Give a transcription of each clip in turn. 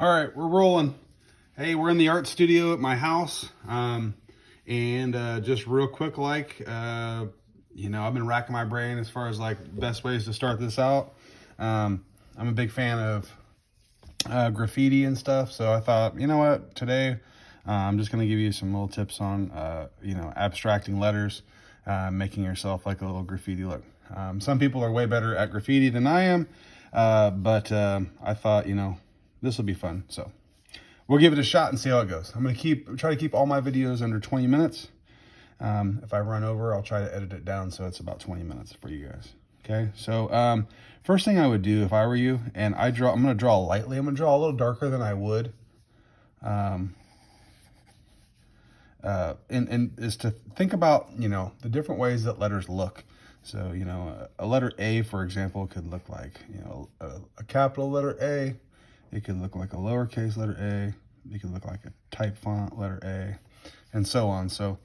All right, we're rolling. Hey, we're in the art studio at my house. Just real quick, I've been racking my brain as far as like best ways to start this out. I'm a big fan of graffiti and stuff. So I thought, you know what, today I'm just going to give you some little tips on, abstracting letters, making yourself like a little graffiti look. Some people are way better at graffiti than I am, but I thought, this will be fun. So we'll give it a shot and see how it goes. I'm going to try to keep all my videos under 20 minutes. If I run over, I'll try to edit it down so it's about 20 minutes for you guys. Okay, so first thing I would do if I were you, and I'm going to draw lightly. I'm going to draw a little darker than I would. Is to think about, the different ways that letters look. So, a letter A, for example, could look like, a capital letter A. It could look like a lowercase letter A. It could look like a type font letter A, and so on. So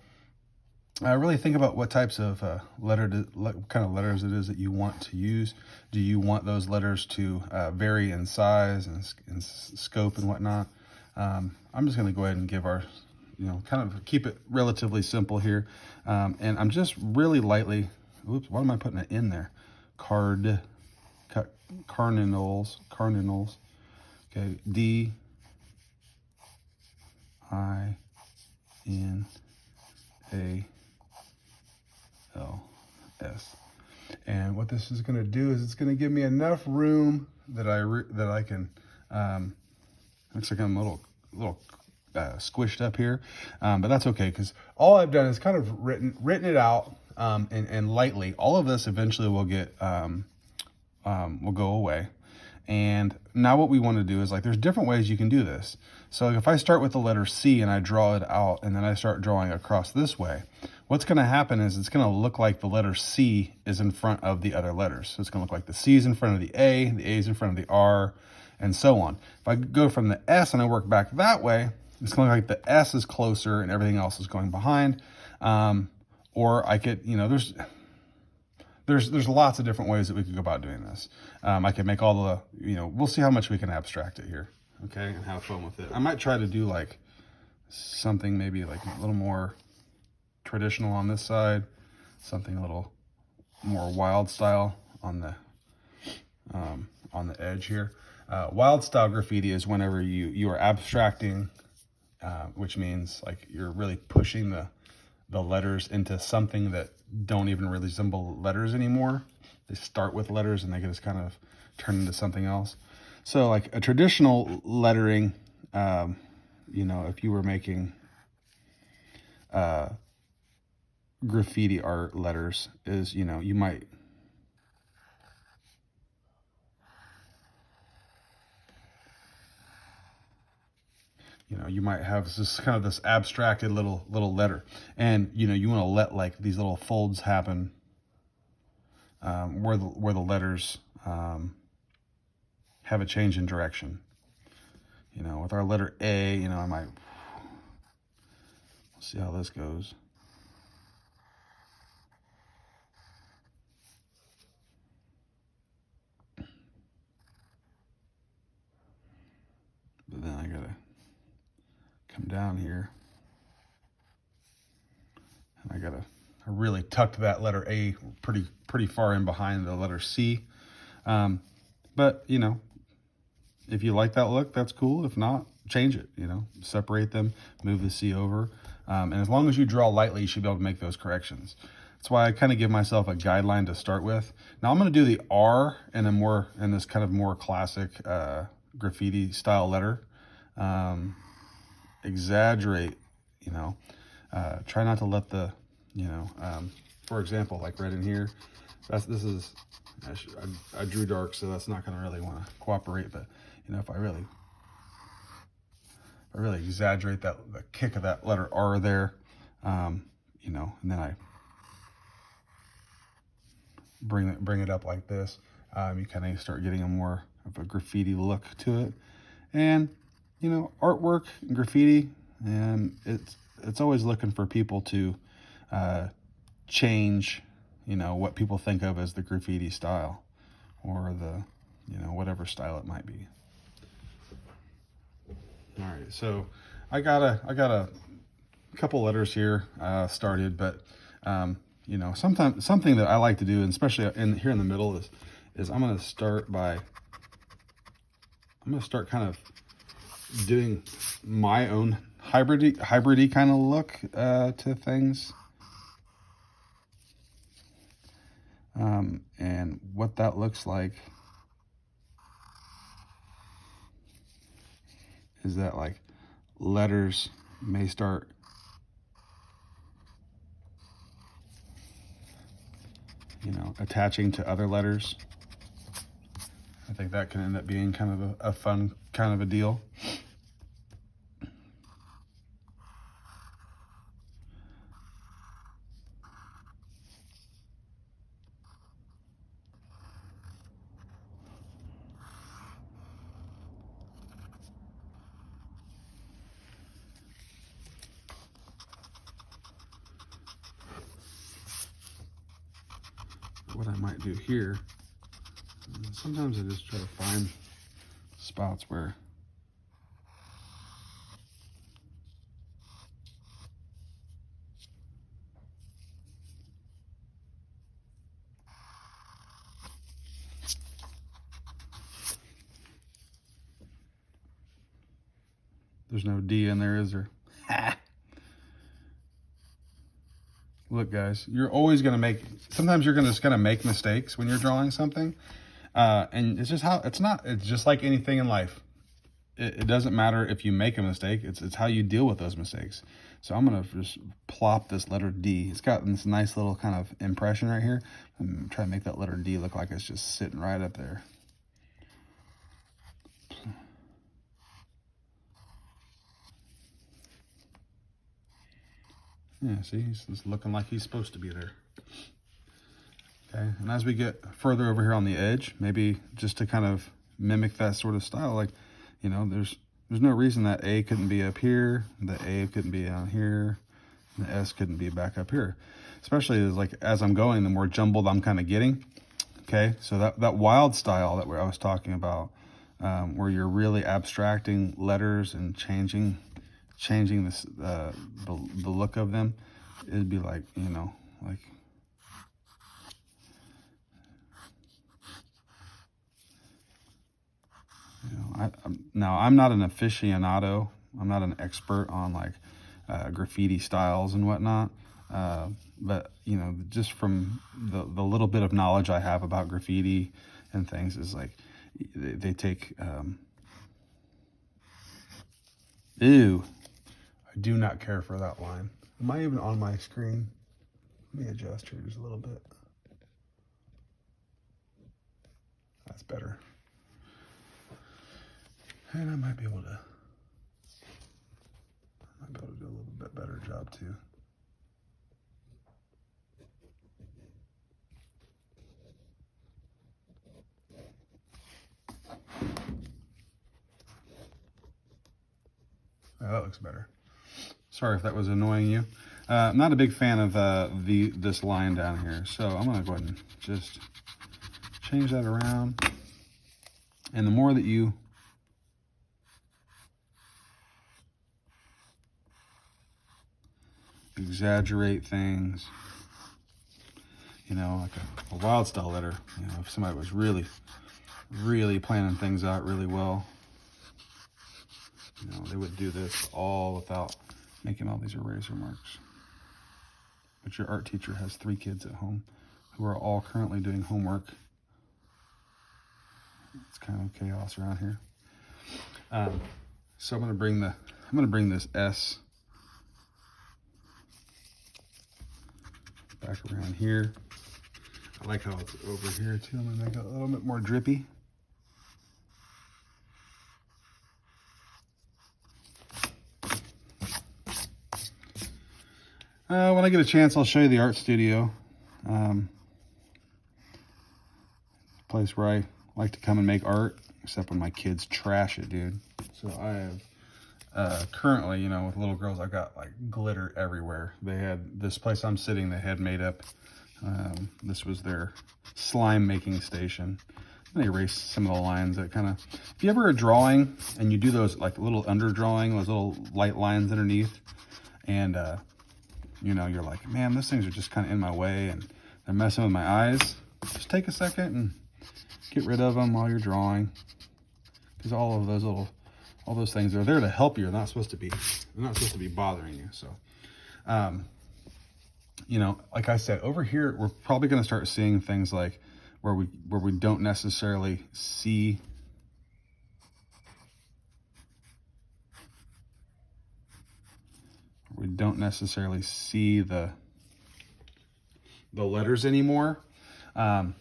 really think about what types of kind of letters it is that you want to use. Do you want those letters to vary in size and scope and whatnot? I'm just going to go ahead and give our, kind of keep it relatively simple here. And I'm just really lightly, oops, why am I putting it in there? Cardinals. Okay, D-I-N-A-L-S. And what this is going to do is it's going to give me enough room that I can, looks like I'm a little squished up here, but that's okay, because all I've done is kind of written it out, and lightly. All of this eventually will go away. And now what we want to do is, there's different ways you can do this. So if I start with the letter C and I draw it out and then I start drawing across this way, what's going to happen is it's going to look like the letter C is in front of the other letters. So it's going to look like the C is in front of the A is in front of the R, and so on. If I go from the S and I work back that way, it's going to look like the S is closer and everything else is going behind. Or I could, there's lots of different ways that we could go about doing this. I could make all the, we'll see how much we can abstract it here, okay, and have fun with it. I might try to do something maybe a little more traditional on this side, something a little more wild style on the edge here. Wild style graffiti is whenever you are abstracting, which means you're really pushing the letters into something that don't even really resemble letters anymore. They start with letters and they just kind of turn into something else. So a traditional lettering, if you were making graffiti art letters, is, you might have this kind of this abstracted little letter, and you want to let these little folds happen where the letters have a change in direction. With our letter A, I might, we'll see how this goes. But then I gotta come down here, and I really tucked that letter A pretty far in behind the letter C. But if you like that look, that's cool. If not, change it. Separate them, move the C over, and as long as you draw lightly, you should be able to make those corrections. That's why I kind of give myself a guideline to start with. Now I'm going to do the R in this kind of more classic graffiti style letter. Exaggerate, try not to let the, for example, right in here, I drew dark, so that's not going to really want to cooperate. But if I really exaggerate the kick of that letter R there, and then I bring it up like this, you kind of start getting a more of a graffiti look to it. And artwork and graffiti, and it's always looking for people to change, what people think of as the graffiti style, or the, whatever style it might be. All right, so I got a couple letters here started, but you know, sometimes something that I like to do, and especially here in the middle, is I'm going to start kind of doing my own hybridy kind of look to things. And what that looks like is that like letters may start attaching to other letters. I think that can end up being kind of a fun kind of a deal. What I might do here, sometimes I just try to find spots where there's no D in there, is there? Look, guys, you're always going to make, sometimes you're just going to make mistakes when you're drawing something. And it's just it's just like anything in life. It doesn't matter if you make a mistake. It's how you deal with those mistakes. So I'm going to just plop this letter D. It's got this nice little kind of impression right here. I'm going to try to make that letter D look like it's just sitting right up there. Yeah, see, he's just looking like he's supposed to be there. Okay, and as we get further over here on the edge, maybe just to kind of mimic that sort of style, like, you know, there's no reason that A couldn't be up here, the A couldn't be down here, and the S couldn't be back up here. Especially as I'm going, the more jumbled I'm kind of getting. Okay, so that wild style that I was talking about, where you're really abstracting letters and changing this the look of them, it'd be like, you know, like now I'm not an aficionado. I'm not an expert on like graffiti styles and whatnot. But you know, just from the little bit of knowledge I have about graffiti and things, is like they take ew. I do not care for that line. Am I even on my screen? Let me adjust here just a little bit. That's better. And I might be able to do a little bit better job too. Oh, that looks better. Sorry if that was annoying you. I'm not a big fan of this line down here, so I'm gonna go ahead and just change that around. And the more that you exaggerate things, you know, like a wild style letter, you know, if somebody was really planning things out really well, you know, they would do this all without making all these eraser marks. But your art teacher has 3 kids at home who are all currently doing homework. It's kind of chaos around here. So I'm gonna bring this S back around here. I like how it's over here too. I'm gonna make it a little bit more drippy. When I get a chance, I'll show you the art studio. Place where I like to come and make art, except when my kids trash it, dude. So I have currently, you know, with little girls, I've got like glitter everywhere. They had this place I'm sitting, they had made up. This was their slime making station. I'm gonna erase some of the lines that kind of, if you ever are drawing and you do those like little under drawing, those little light lines underneath, and you know, you're like, man, those things are just kind of in my way and they're messing with my eyes. Just take a second and get rid of them while you're drawing, because all those things are there to help you. They're not supposed to be bothering you. So, you know, like I said, over here, we're probably going to start seeing things like where we don't necessarily see the letters anymore. You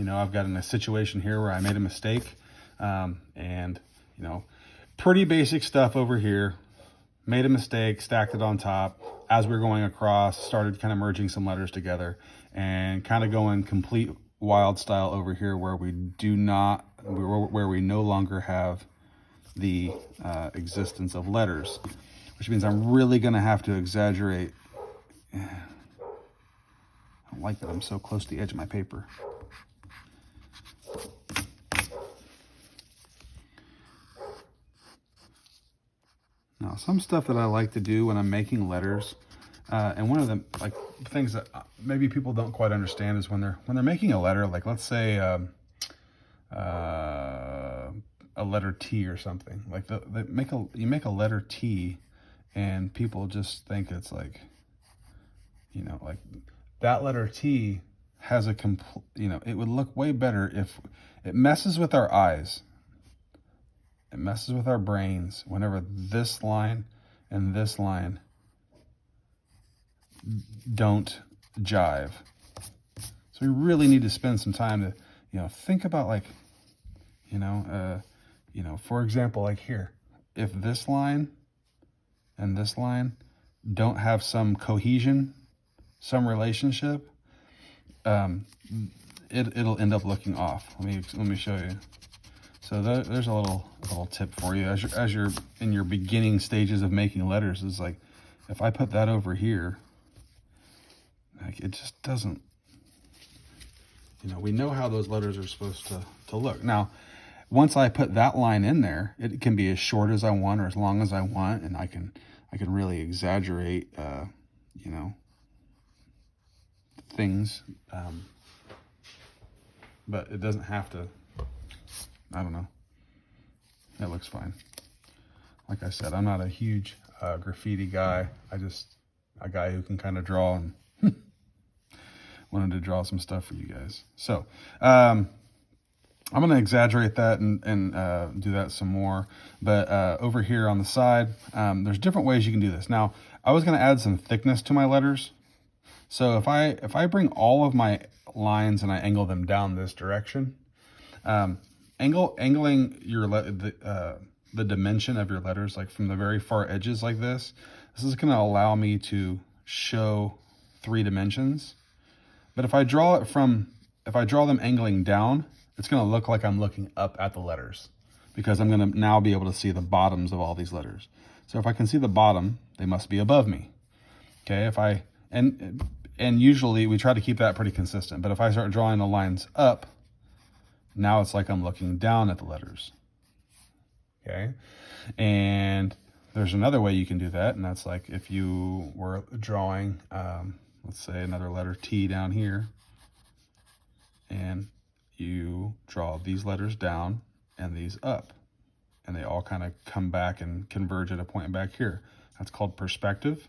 know, I've got in a situation here where I made a mistake, and you know, pretty basic stuff over here. Made a mistake, stacked it on top. As we were going across, started kind of merging some letters together and kind of going complete wild style over here where we no longer have the existence of letters, which means I'm really going to have to exaggerate. I don't like that I'm so close to the edge of my paper. Now, some stuff that I like to do when I'm making letters, and one of the like things that maybe people don't quite understand is when they're making a letter, like let's say a letter T or something. Like you make a letter T, and people just think it's like, you know, like that letter T has a you know, it would look way better if it messes with our eyes. It messes with our brains whenever this line and this line don't jive. So we really need to spend some time to, you know, think about like, you know, for example, like here, if this line and this line don't have some cohesion, some relationship, it'll end up looking off. Let me show you. So there's a little tip for you as you're in your beginning stages of making letters. Is like, if I put that over here, like it just doesn't, you know, we know how those letters are supposed to look. Now, once I put that line in there, it can be as short as I want or as long as I want, and I can really exaggerate, you know, things, but it doesn't have to. I don't know. It looks fine. Like I said, I'm not a huge graffiti guy. A guy who can kind of draw, and wanted to draw some stuff for you guys. So I'm going to exaggerate that and do that some more. But over here on the side, there's different ways you can do this. Now, I was going to add some thickness to my letters. So if I bring all of my lines and I angle them down this direction, angling your the dimension of your letters, like from the very far edges like this is going to allow me to show 3 dimensions. But if I draw them angling down, it's going to look like I'm looking up at the letters, because I'm going to now be able to see the bottoms of all these letters. So if I can see the bottom, they must be above me. Okay, and usually we try to keep that pretty consistent. But if I start drawing the lines up, now it's like I'm looking down at the letters. Okay, and there's another way you can do that, and that's like if you were drawing, let's say another letter T down here, and you draw these letters down and these up, and they all kind of come back and converge at a point back here. That's called perspective.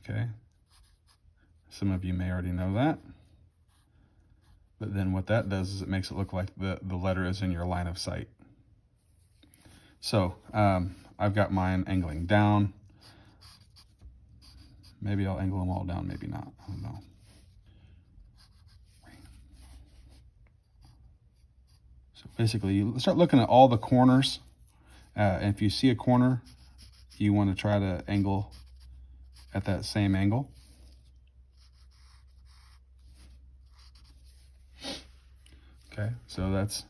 Okay, some of you may already know that. But then what that does is it makes it look like the letter is in your line of sight. So I've got mine angling down. Maybe I'll angle them all down, maybe not. I don't know. So basically, you start looking at all the corners. And if you see a corner, you want to try to angle at that same angle. Okay, so that's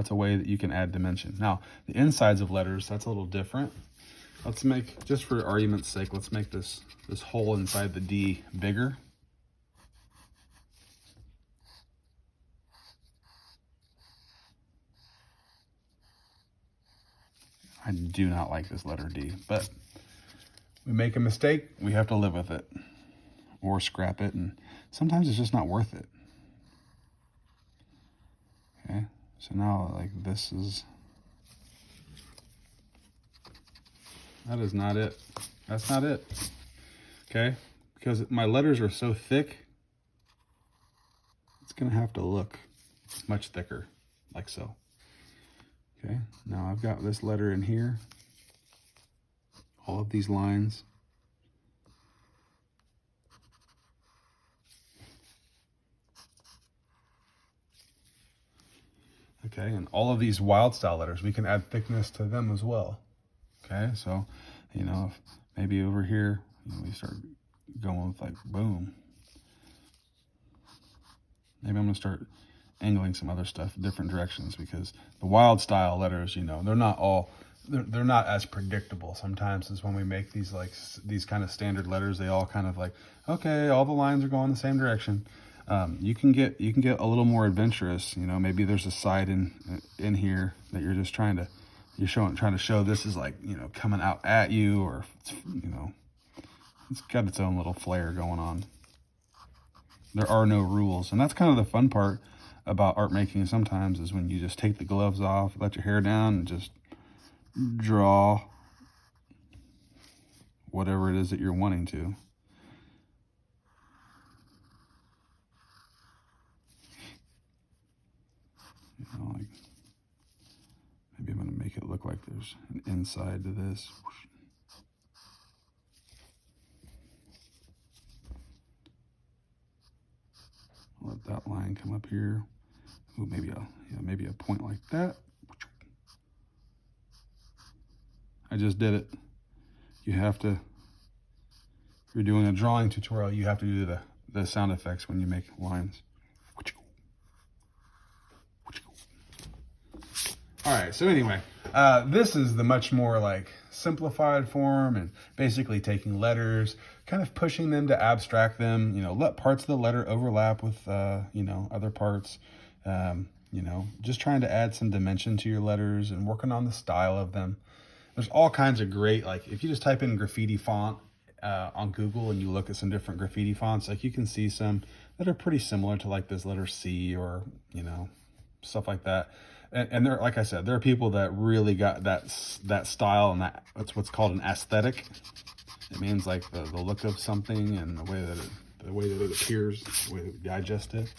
a way that you can add dimension. Now, the insides of letters, that's a little different. Let's make, just for argument's sake, let's make this hole inside the D bigger. I do not like this letter D, but we make a mistake, we have to live with it or scrap it, and sometimes it's just not worth it. Okay, so now like this is, that is not it. That's not it. Okay, because my letters are so thick, it's gonna have to look much thicker, like so. Okay, now I've got this letter in here, all of these lines. Okay, and all of these wild style letters, we can add thickness to them as well. Okay, so, you know, if maybe over here, you know, we start going with like boom. Maybe I'm gonna start angling some other stuff in different directions, because the wild style letters, you know, they're not as predictable. Sometimes is when we make these like these kind of standard letters, they all kind of like, okay, all the lines are going the same direction. You can get a little more adventurous. You know, maybe there's a side in here that you're just trying to show this is like, you know, coming out at you, or, you know, it's got its own little flair going on. There are no rules, and that's kind of the fun part about art making sometimes, is when you just take the gloves off, let your hair down, and just draw whatever it is that you're wanting to. You know, like maybe I'm going to make it look like there's an inside to this. Let that line come up here. Ooh, maybe a point like that. I just did it. You have to, if you're doing a drawing tutorial, you have to do the sound effects when you make lines. All right, so anyway, this is the much more like simplified form, and basically taking letters, kind of pushing them to abstract them, you know, let parts of the letter overlap with, you know, other parts, you know, just trying to add some dimension to your letters and working on the style of them. There's all kinds of great, like if you just type in graffiti font on Google and you look at some different graffiti fonts, like you can see some that are pretty similar to like this letter C, or, you know, stuff like that. And there, like I said, there are people that really got that style, and that's what's called an aesthetic. It means like the look of something and the way that it appears, the way that we digest it.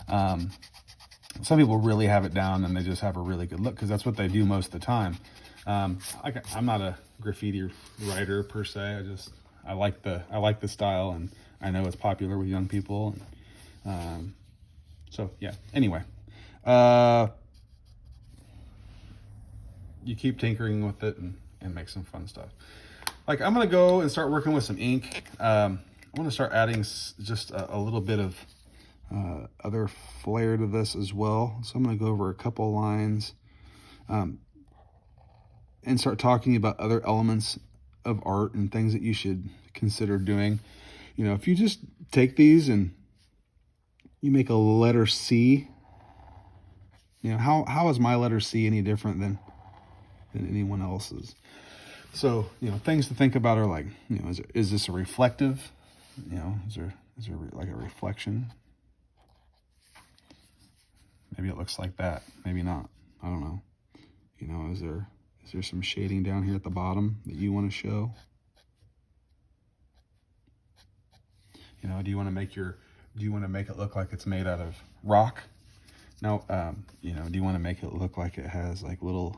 Some people really have it down, and they just have a really good look because that's what they do most of the time. I'm not a graffiti writer per se. I like the style, and I know it's popular with young people. So yeah. Anyway, you keep tinkering with it and make some fun stuff. Like I'm gonna go and start working with some ink. I'm gonna start adding just a little bit of other flair to this as well. So I'm gonna go over a couple lines and start talking about other elements of art and things that you should consider doing. You know, if you just take these and you make a letter C, you know, how is my letter C any different than anyone else's? So, you know, things to think about are like, you know, is this a reflective? You know, is there like a reflection? Maybe it looks like that. Maybe not. I don't know. You know, is there some shading down here at the bottom that you want to show? You know, do you want to make it look like it's made out of rock? No, you know, do you want to make it look like it has like little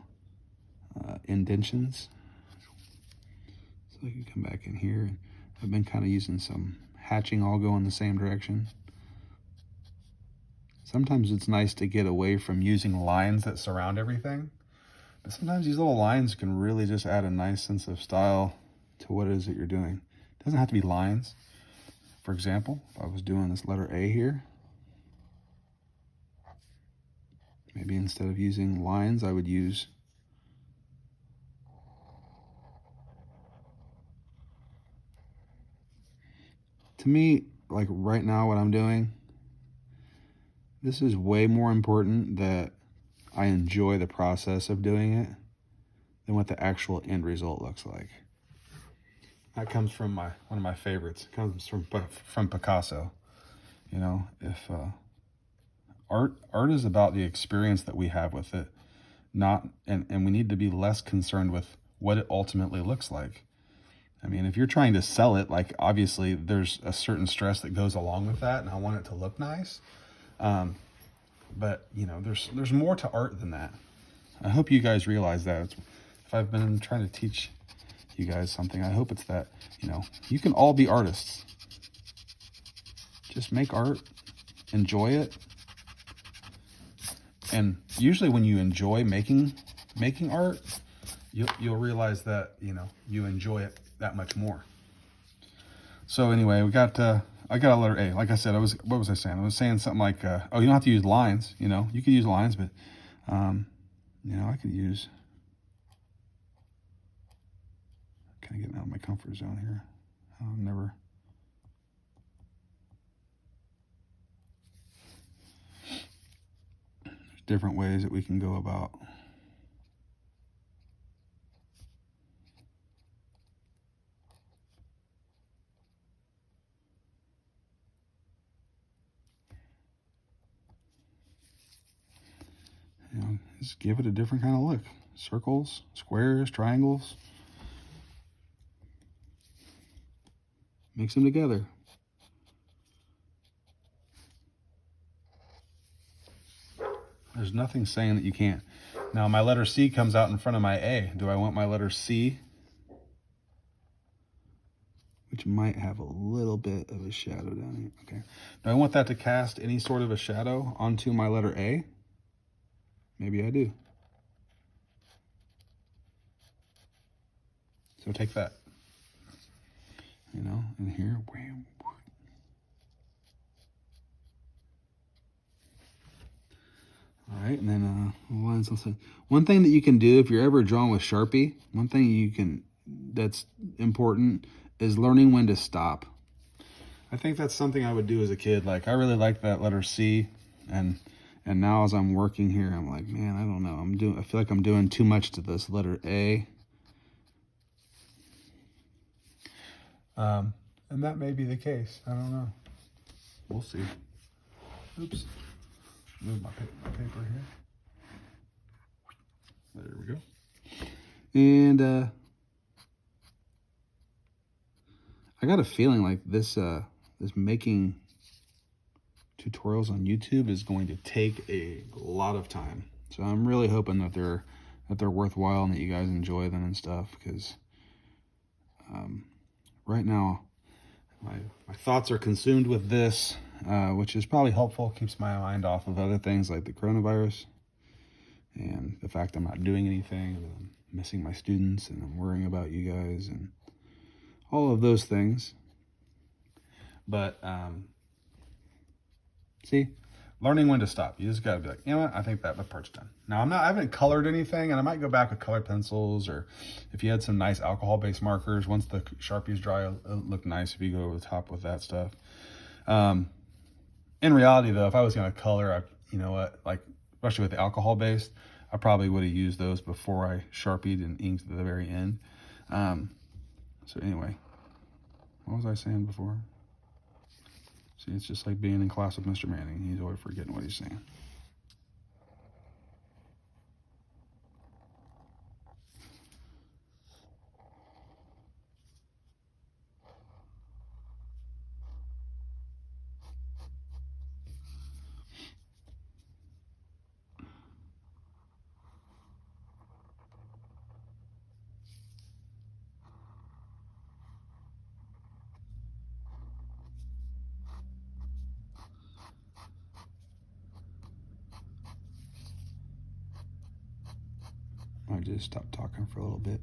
indentions? So you can come back in here. I've been kind of using some hatching, all go in the same direction. Sometimes it's nice to get away from using lines that surround everything, but sometimes these little lines can really just add a nice sense of style to what it is that you're doing. It doesn't have to be lines. For example, if I was doing this letter A here, maybe instead of using lines, I would use to me, like right now what I'm doing, this is way more important that I enjoy the process of doing it than what the actual end result looks like. That comes from one of my favorites. It comes from Picasso. You know, if art is about the experience that we have with it, not and we need to be less concerned with what it ultimately looks like. I mean, if you're trying to sell it, like obviously there's a certain stress that goes along with that, and I want it to look nice. But you know, there's more to art than that. I hope you guys realize that. If I've been trying to teach you guys something, I hope it's that, you know, you can all be artists. Just make art, enjoy it. And usually when you enjoy making art, you'll realize that, you know, you enjoy it that much more. So anyway, I got a letter A. Like I said, what was I saying? I was saying something like, oh, you don't have to use lines, you know, you could use lines, but, you know, I could use, kind of getting out of my comfort zone here. There's different ways that we can go about. You know, just give it a different kind of look. Circles, squares, triangles. Mix them together. There's nothing saying that you can't. Now my letter C comes out in front of my A. Do I want my letter C? Which might have a little bit of a shadow down here. Okay. Do I want that to cast any sort of a shadow onto my letter A? Maybe I do. So take that. You know, and here, wham. All right, and then lines also. One thing that you can do if you're ever drawing with Sharpie, one thing that's important is learning when to stop. I think that's something I would do as a kid. Like I really like that letter C, and now as I'm working here, I'm like, man, I don't know. I feel like I'm doing too much to this letter A. And that may be the case. I don't know. We'll see. Oops. Move my paper here. There we go. And I got a feeling like this making tutorials on YouTube is going to take a lot of time. So I'm really hoping that they're worthwhile and that you guys enjoy them and stuff, because right now my thoughts are consumed with this, which is probably helpful. Keeps my mind off of other things like the coronavirus and the fact I'm not doing anything, and I'm missing my students, and I'm worrying about you guys and all of those things. But see, learning when to stop. You just gotta be like, you know what, I think that part's done. Now I haven't colored anything, and I might go back with colored pencils, or if you had some nice alcohol-based markers, once the Sharpies dry, it'll look nice if you go over the top with that stuff. In reality though, if I was gonna color, you know what, like especially with the alcohol-based, I probably would have used those before I Sharpied and inked at the very end. So anyway, what was I saying before? See, it's just like being in class with Mr. Manning. He's always forgetting what he's saying. I just stopped talking for a little bit.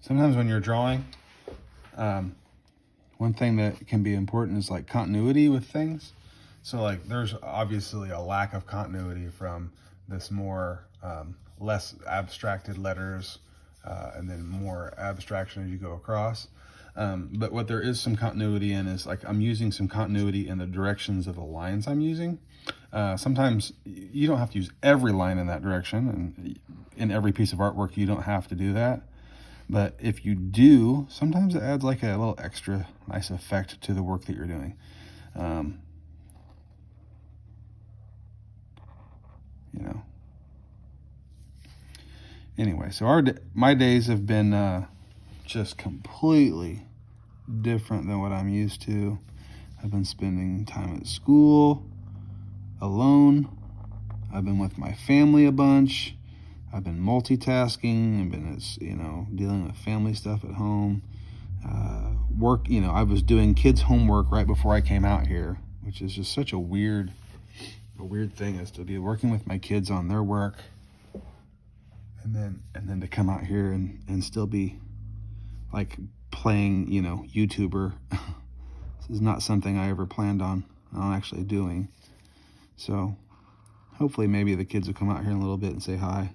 sometimes when you're drawing, one thing that can be important is like continuity with things. So like there's obviously a lack of continuity from this more less abstracted letters and then more abstraction as you go across. But what there is some continuity in is like I'm using some continuity in the directions of the lines I'm using. Sometimes you don't have to use every line in that direction, and in every piece of artwork you don't have to do that. But if you do, sometimes it adds like a little extra nice effect to the work that you're doing. You know. Anyway, so my days have been just completely different than what I'm used to. I've been spending time at school, alone. I've been with my family a bunch. I've been multitasking. I've been, dealing with family stuff at home. Work, I was doing kids' homework right before I came out here, which is just such a weird thing, is to be working with my kids on their work, and then to come out here and still be like playing, YouTuber. This is not something I ever planned on actually doing. So hopefully maybe the kids will come out here in a little bit and say hi.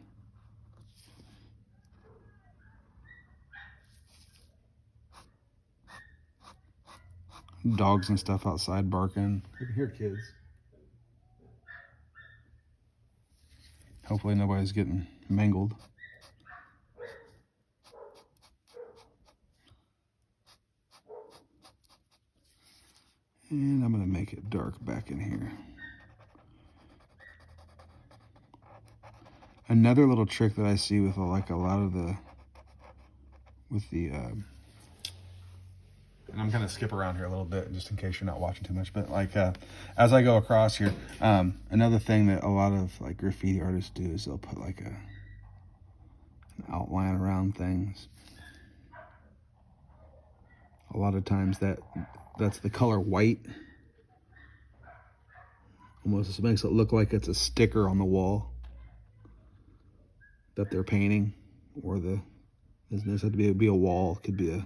Dogs and stuff outside barking. You can hear kids. Hopefully nobody's getting mangled. And I'm going to make it dark back in here. Another little trick that I see with a lot of the, and I'm going to skip around here a little bit just in case you're not watching too much, but like as I go across here, another thing that a lot of like graffiti artists do is they'll put like an outline around things. A lot of times that's the color white. Almost it makes it look like it's a sticker on the wall that they're painting, or it doesn't have to be a wall. It could be a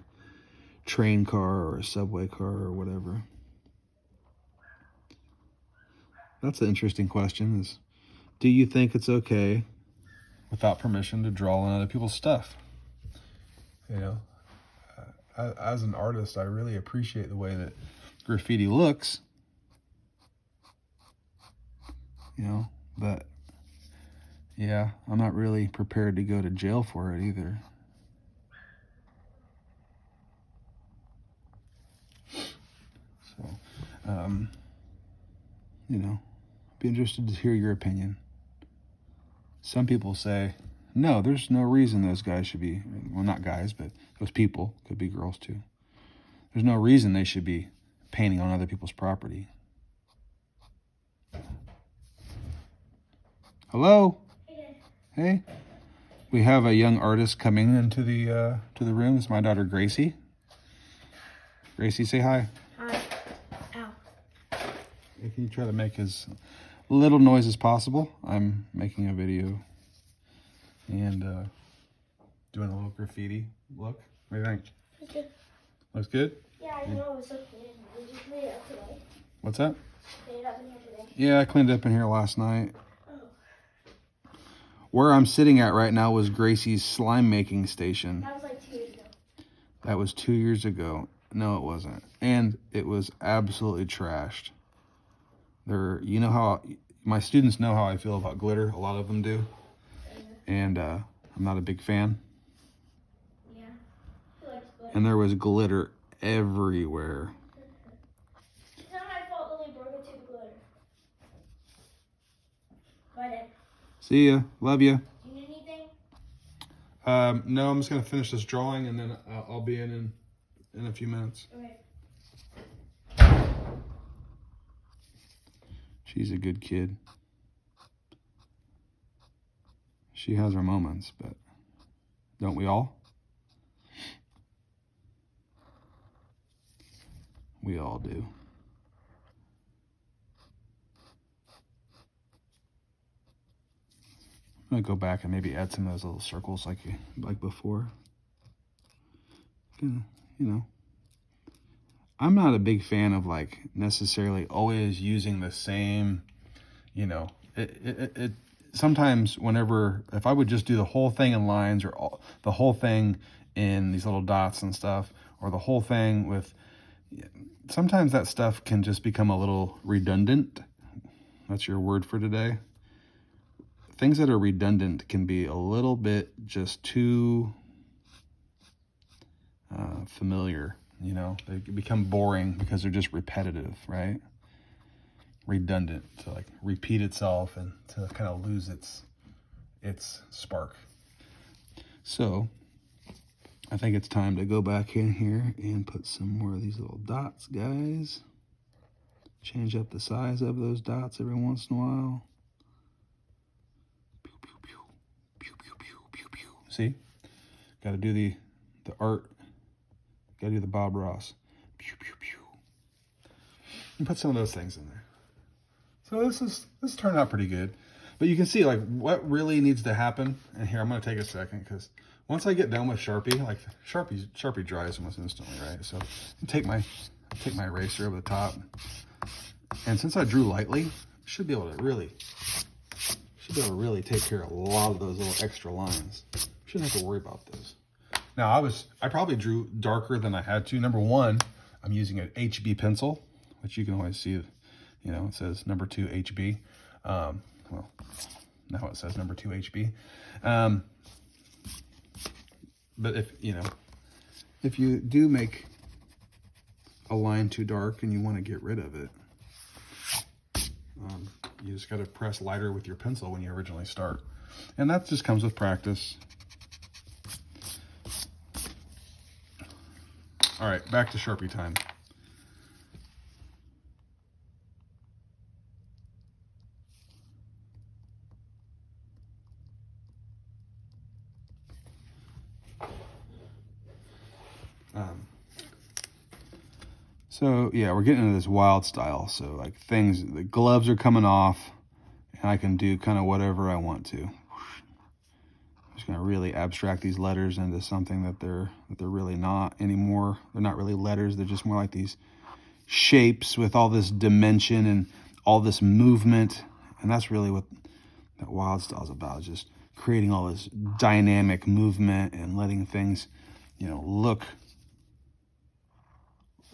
train car or a subway car or whatever. That's an interesting question, is do you think it's okay without permission to draw on other people's stuff? As an artist, I really appreciate the way that graffiti looks, but yeah, I'm not really prepared to go to jail for it either. So, be interested to hear your opinion. Some people say, no, there's no reason those guys should be, well, not guys, but those people, could be girls too. There's no reason they should be painting on other people's property. Hello? Hey. We have a young artist coming into the room. It's my daughter, Gracie. Gracie, say hi. Hi. Ow. Can you try to make as little noise as possible? I'm making a video and doing a little graffiti look. What do you think? Looks good. Looks good? Yeah, I know it was looking good. Did you clean it up today? What's that? Clean it up in here today? Yeah, I cleaned up in here last night. Oh. Where I'm sitting at right now was Gracie's slime making station. That was like 2 years ago. That was 2 years ago. No, it wasn't. And it was absolutely trashed. How my students know how I feel about glitter. A lot of them do. And I'm not a big fan. Yeah. He likes glitter. And there was glitter everywhere. It's not my fault Lily broke it to the glitter. Bye, Dad. See ya. Love ya. Do you need anything? No, I'm just going to finish this drawing and then I'll be in a few minutes. Okay. She's a good kid. She has her moments, but don't we all? We all do. I'm gonna go back and maybe add some of those little circles like before. gonna, you know, I'm not a big fan of like necessarily always using the same, you know, it sometimes if I would just do the whole thing in lines or the whole thing in these little dots and stuff, or the whole thing with, sometimes that stuff can just become a little redundant. That's your word for today. Things that are redundant can be a little bit just too familiar, you know. They become boring because they're just repetitive, right? Redundant, to like repeat itself and to kind of lose its spark. So I think it's time to go back in here and put some more of these little dots, guys. Change up the size of those dots every once in a while. Pew, pew, pew. Pew, pew, pew, pew, pew. See? Got to do the art. Got to do the Bob Ross. Pew, pew, pew. And put some of those things in there. So this turned out pretty good. But you can see like what really needs to happen. And here, I'm going to take a second because once I get done with Sharpie, like Sharpie dries almost instantly, right? So take my eraser over the top. And since I drew lightly, should be able to really take care of a lot of those little extra lines. Shouldn't have to worry about those. Now I probably drew darker than I had to. Number one, I'm using an HB pencil, which you can always see, you know, it says number 2 HB. Well, now it says number 2 HB. But if you do make a line too dark and you want to get rid of it, you just got to press lighter with your pencil when you originally start. And that just comes with practice. All right, back to Sharpie time. So yeah, we're getting into this wild style. So like the gloves are coming off and I can do kind of whatever I want to. I'm just gonna really abstract these letters into something that they're really not anymore. They're not really letters, they're just more like these shapes with all this dimension and all this movement. And that's really what that wild style is about, just creating all this dynamic movement and letting things, you know, look.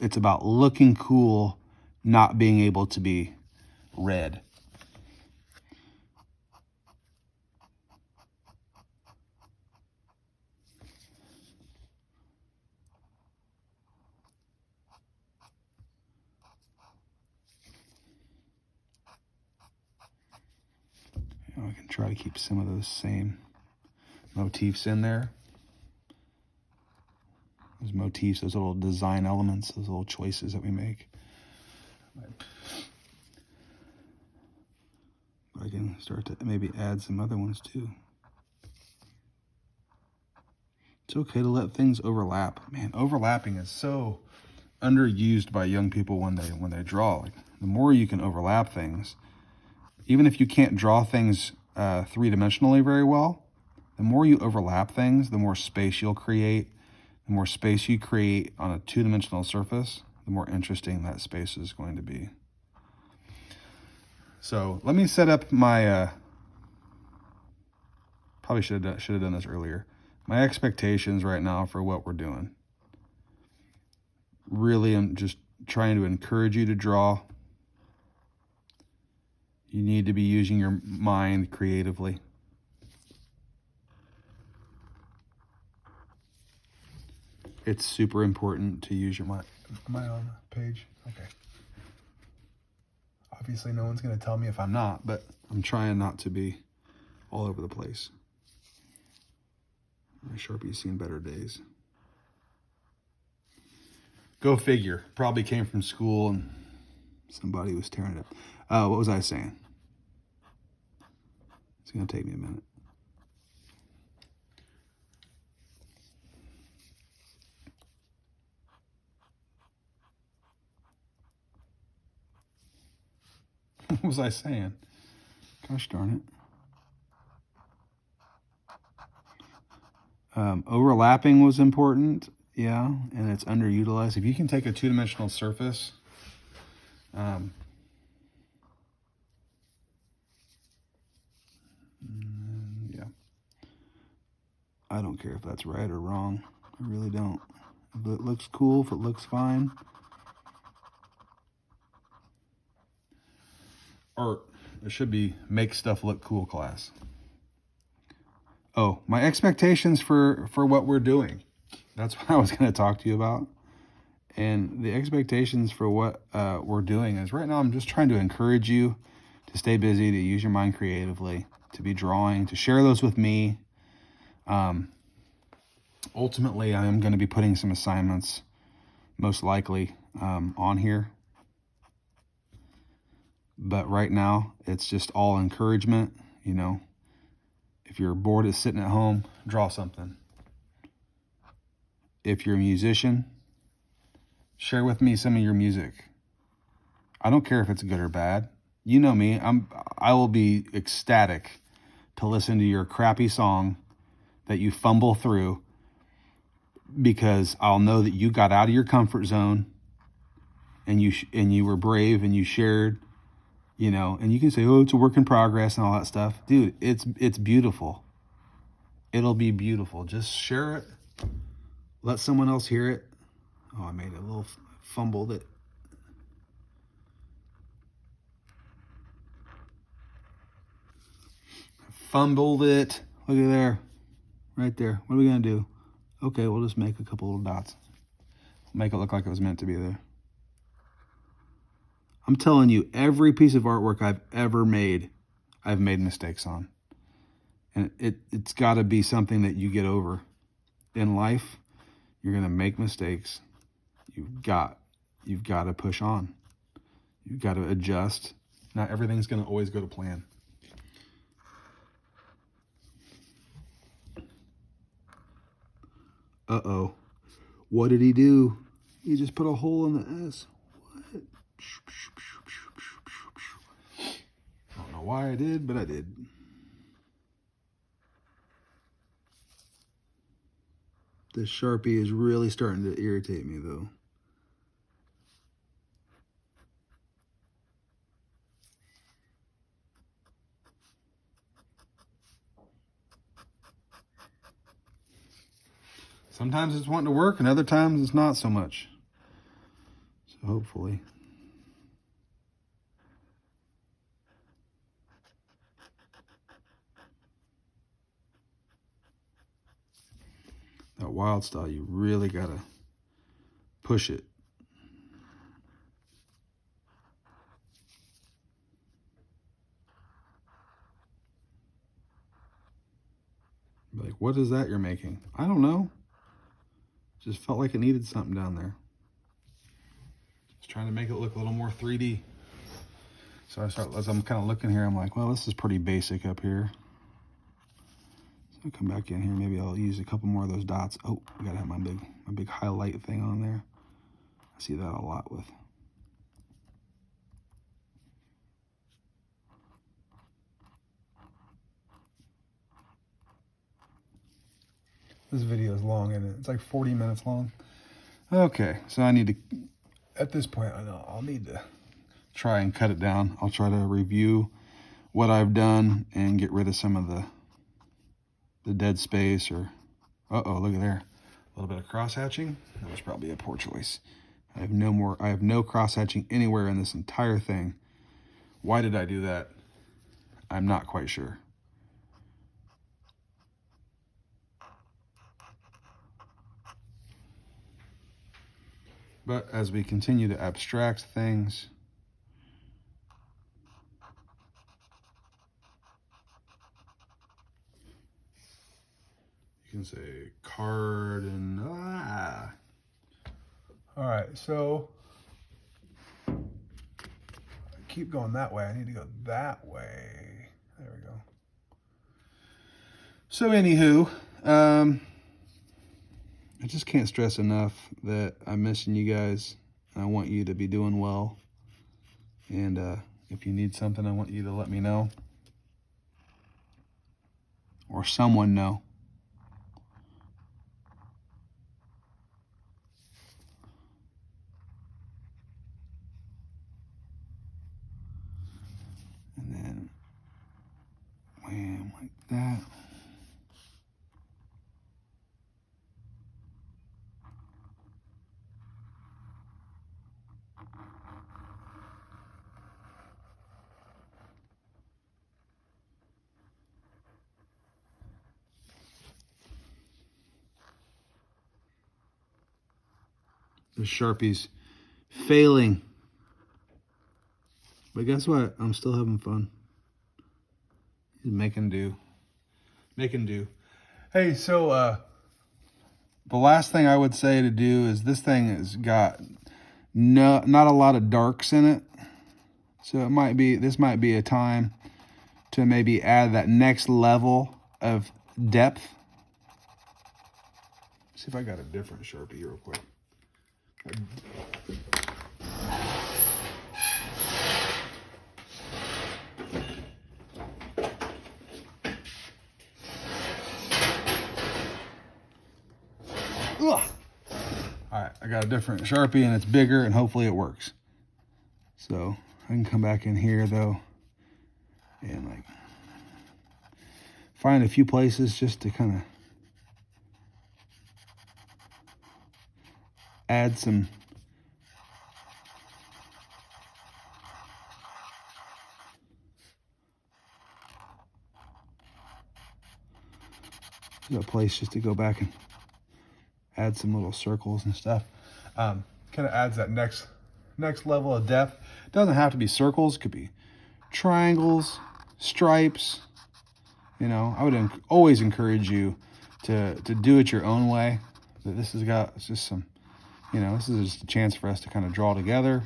It's about looking cool, not being able to be read. You know, I can try to keep some of those same motifs in there. Those motifs, those little design elements, those little choices that we make. I can start to maybe add some other ones too. It's okay to let things overlap. Man, overlapping is so underused by young people when they draw. Like, the more you can overlap things, even if you can't draw things three-dimensionally very well, the more you overlap things, the more space you'll create. The more space you create on a two-dimensional surface, the more interesting that space is going to be. So let me set up my, probably should have done this earlier. My expectations right now for what we're doing. Really, I'm just trying to encourage you to draw. You need to be using your mind creatively. It's super important to use your mind. Am I on the page? Okay. Obviously, no one's going to tell me if I'm not, but I'm trying not to be all over the place. My Sharpie's seen better days. Go figure. Probably came from school and somebody was tearing it up. What was I saying? It's going to take me a minute. What was I saying? Gosh darn it. Overlapping was important. Yeah, and it's underutilized. If you can take a two-dimensional surface, yeah. I don't care if that's right or wrong. I really don't. If it looks cool, if it looks fine. Art. It should be make stuff look cool class. Oh, my expectations for what we're doing. That's what I was going to talk to you about. And the expectations for what we're doing is right now I'm just trying to encourage you to stay busy, to use your mind creatively, to be drawing, to share those with me. Ultimately, I am going to be putting some assignments, most likely, on here. But right now, it's just all encouragement. You know, if you're bored of sitting at home, draw something. If you're a musician, share with me some of your music. I don't care if it's good or bad. You know me, I will be ecstatic to listen to your crappy song that you fumble through, because I'll know that you got out of your comfort zone and you were brave and you shared, you know, and you can say, oh, it's a work in progress and all that stuff. Dude, it's beautiful. It'll be beautiful. Just share it. Let someone else hear it. Oh, I made a little fumbled it. Fumbled it. Look at there. Right there. What are we going to do? Okay, we'll just make a couple little dots. Make it look like it was meant to be there. I'm telling you, every piece of artwork I've ever made, I've made mistakes on. And it's got to be something that you get over. In life, you're going to make mistakes. You've got to push on. You've got to adjust. Not everything's going to always go to plan. Uh-oh. What did he do? He just put a hole in the S. What? I don't know why I did, but I did. This Sharpie is really starting to irritate me, though. Sometimes it's wanting to work, and other times it's not so much. So hopefully. That wild style, you really gotta push it. Like, what is that you're making? I don't know. Just felt like it needed something down there. Just trying to make it look a little more 3D. So as I'm kind of looking here, I'm like, well, this is pretty basic up here. So I'll come back in here. Maybe I'll use a couple more of those dots. Oh, I gotta have my big highlight thing on there. I see that a lot with. This video is long, isn't it? It's like 40 minutes long. Okay, so I need to, at this point, I know I'll need to try and cut it down. I'll try to review what I've done and get rid of some of the dead space or, uh-oh, look at there. A little bit of cross-hatching. That was probably a poor choice. I have no cross-hatching anywhere in this entire thing. Why did I do that? I'm not quite sure. But as we continue to abstract things, you can say card and All right, so I keep going that way. I need to go that way. There we go. So anywho, I just can't stress enough that I'm missing you guys. I want you to be doing well. And if you need something, I want you to let me know. Or someone know. that. The Sharpie's failing. But guess what? I'm still having fun. Making do. Making do. Hey, so the last thing I would say to do is this thing has got not a lot of darks in it. So this might be a time to maybe add that next level of depth. See if I got a different Sharpie real quick. Ugh. All right, I got a different Sharpie and it's bigger and hopefully it works. So I can come back in here though and like find a few places just to kind of add some a place just to go back and add some little circles and stuff. Kind of adds that next level of depth. It doesn't have to be circles. It could be triangles, stripes. You know, I would always encourage you to do it your own way. But this has got just some, you know, this is just a chance for us to kind of draw together.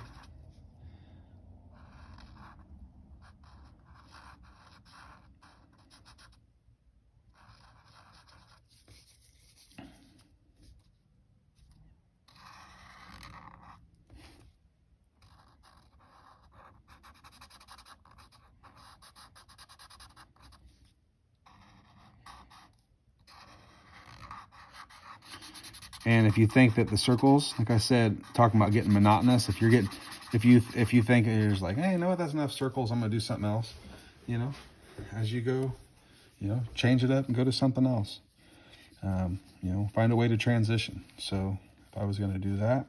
And if you think that the circles, like I said, talking about getting monotonous, if you think you're just like, hey, you know what, that's enough circles, I'm gonna do something else, you know, as you go, you know, change it up and go to something else. You know, find a way to transition. So if I was gonna do that,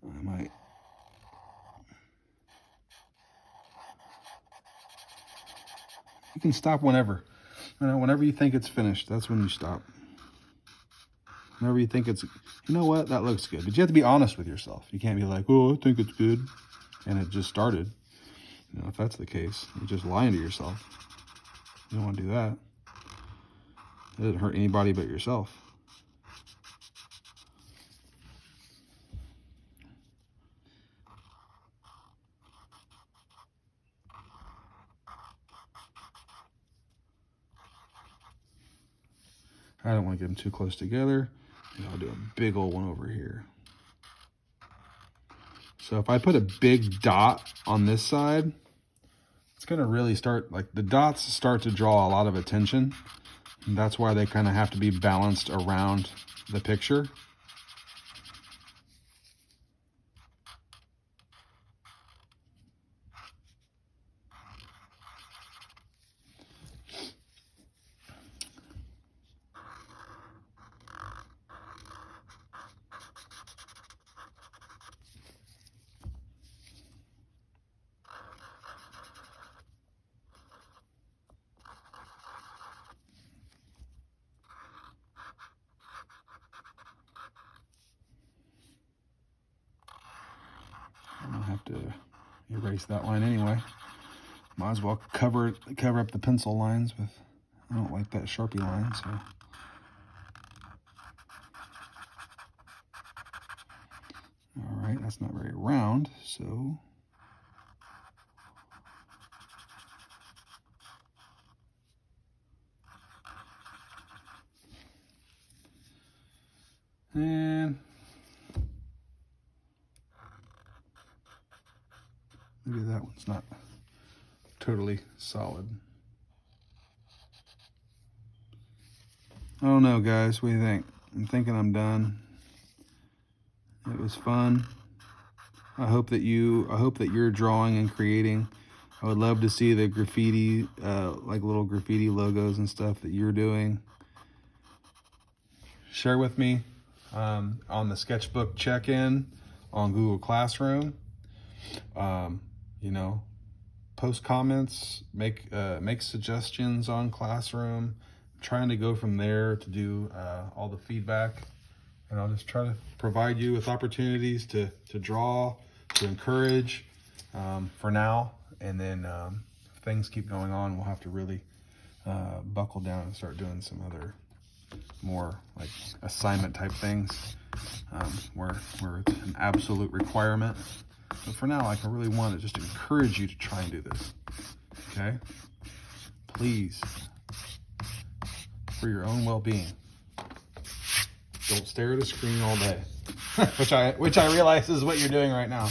I might. You can stop whenever. You know, whenever you think it's finished, that's when you stop. Whenever you think it's, you know what, that looks good. But you have to be honest with yourself. You can't be like, oh, I think it's good, and it just started. You know, if that's the case, you're just lying to yourself. You don't want to do that. It doesn't hurt anybody but yourself. I don't want to get them too close together. And I'll do a big old one over here. So if I put a big dot on this side, it's going to really start, like the dots start to draw a lot of attention. And that's why they kind of have to be balanced around the picture. I'll have to erase that line anyway. Might as well cover up the pencil lines with, I don't like that Sharpie line, so. All right, that's not very round, so. And maybe that one's not totally solid. I don't know, guys. What do you think? I'm thinking I'm done. It was fun. I hope that you're drawing and creating I would love to see the graffiti, like little graffiti logos and stuff that you're doing. Share with me on the sketchbook check-in on Google Classroom. You know, post comments, make suggestions on Classroom. I'm trying to go from there to do all the feedback, and I'll just try to provide you with opportunities to draw, to encourage for now, and then if things keep going on, we'll have to really buckle down and start doing some other more like assignment type things where it's an absolute requirement. But for now, like, I really want to just encourage you to try and do this. Okay? Please, for your own well-being, don't stare at a screen all day, which I realize is what you're doing right now.